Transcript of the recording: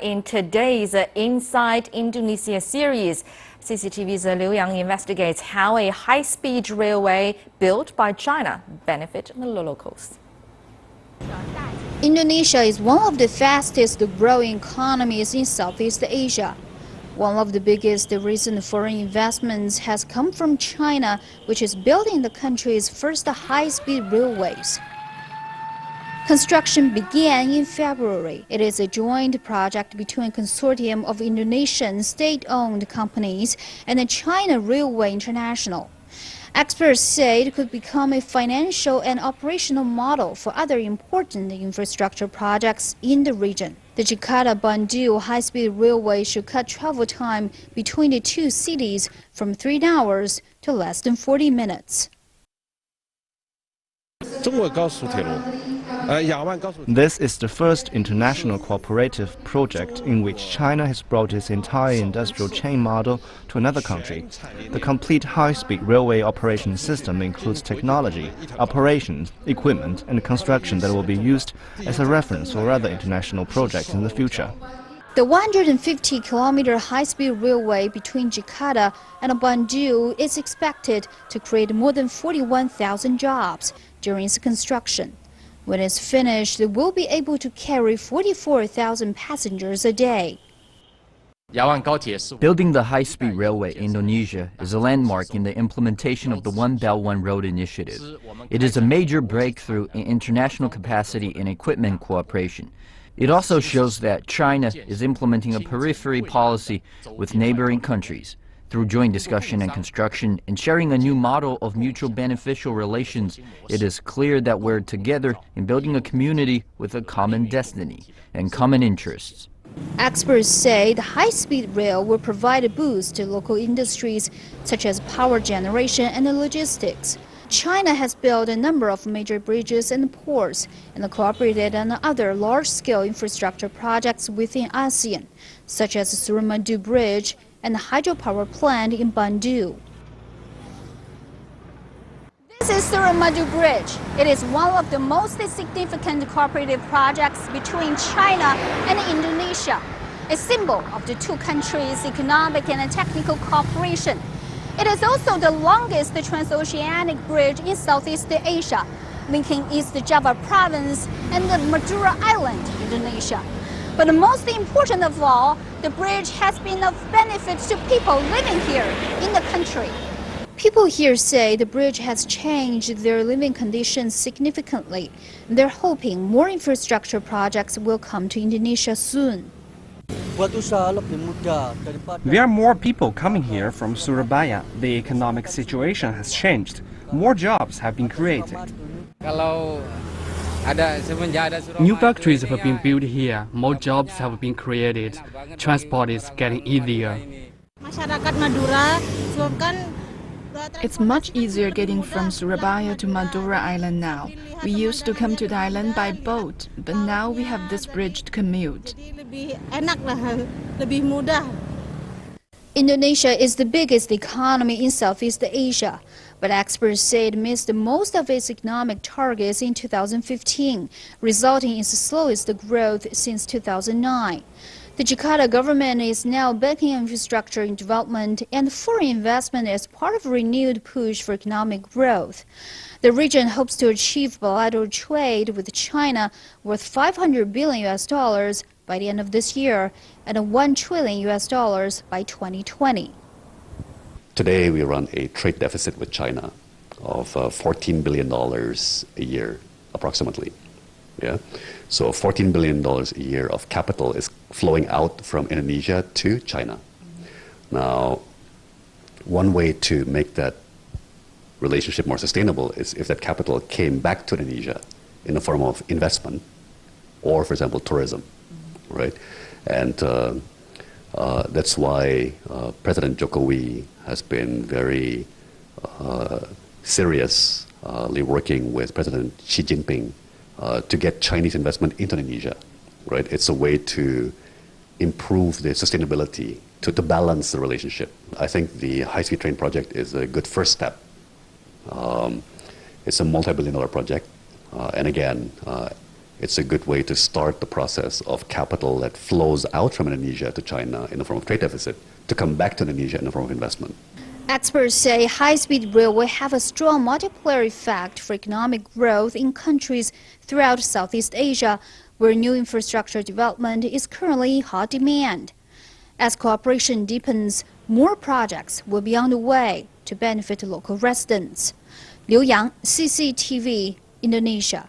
In today's Inside Indonesia series, CCTV's Liu Yang investigates how a high-speed railway built by China benefit the locals. Indonesia is one of the fastest growing economies in Southeast Asia. One of the biggest recent foreign investments has come from China, which is building the country's first high-speed railways. Construction began in February. It is a joint project between a consortium of Indonesian state-owned companies and the China Railway International. Experts say it could become a financial and operational model for other important infrastructure projects in the region. The Jakarta-Bandung high-speed railway should cut travel time between the two cities from 3 hours to less than 40 minutes. This is the first international cooperative project in which China has brought its entire industrial chain model to another country. The complete high-speed railway operation system includes technology, operations, equipment, and construction that will be used as a reference for other international projects in the future. The 150-kilometer high-speed railway between Jakarta and Bandung is expected to create more than 41,000 jobs during its construction. When it's finished, it will be able to carry 44,000 passengers a day. Building the high-speed railway in Indonesia is a landmark in the implementation of the One Belt One Road initiative. It is a major breakthrough in international capacity and equipment cooperation. It also shows that China is implementing a periphery policy with neighboring countries. Through joint discussion and construction and sharing a new model of mutual beneficial relations, it is clear that we're together in building a community with a common destiny and common interests. Experts say the high-speed rail will provide a boost to local industries such as power generation and logistics. China has built a number of major bridges and ports and cooperated on other large-scale infrastructure projects within ASEAN, such as the Suramadu Bridge and the hydropower plant in Bandung. This is Suramadu Bridge. It is one of the most significant cooperative projects between China and Indonesia, a symbol of the two countries' economic and technical cooperation. It is also the longest transoceanic bridge in Southeast Asia, linking East Java province and the Madura Island, Indonesia. But the most important of all, the bridge has been of benefit to people living here in the country. People here say the bridge has changed their living conditions significantly. They're hoping more infrastructure projects will come to Indonesia soon. There are more people coming here from Surabaya. The economic situation has changed. More jobs have been created. New factories have been built here. More jobs have been created. Transport is getting easier. It's much easier getting from Surabaya to Madura Island now. We used to come to the island by boat, but now we have this bridge to commute. Indonesia is the biggest economy in Southeast Asia, but experts say it missed most of its economic targets in 2015, resulting in its slowest growth since 2009. The Jakarta government is now backing infrastructure development and foreign investment as part of a renewed push for economic growth. The region hopes to achieve bilateral trade with China worth $500 billion by the end of this year and $1 trillion by 2020. Today we run a trade deficit with China of $14 billion a year, approximately. Yeah, so $14 billion a year of capital is flowing out from Indonesia to China. Now, one way to make that relationship more sustainable is if that capital came back to Indonesia in the form of investment or, for example, tourism, right? And that's why President Jokowi has been very seriously working with President Xi Jinping to get Chinese investment into Indonesia, right? It's a way to improve the sustainability, to balance the relationship. I think the high-speed train project is a good first step. It's a multi-billion-dollar project, and again, It's a good way to start the process of capital that flows out from Indonesia to China in the form of trade deficit to come back to Indonesia in the form of investment. Experts say high-speed railway have a strong multiplier effect for economic growth in countries throughout Southeast Asia, where new infrastructure development is currently in hot demand. As cooperation deepens, more projects will be on the way to benefit local residents. Liu Yang, CCTV, Indonesia.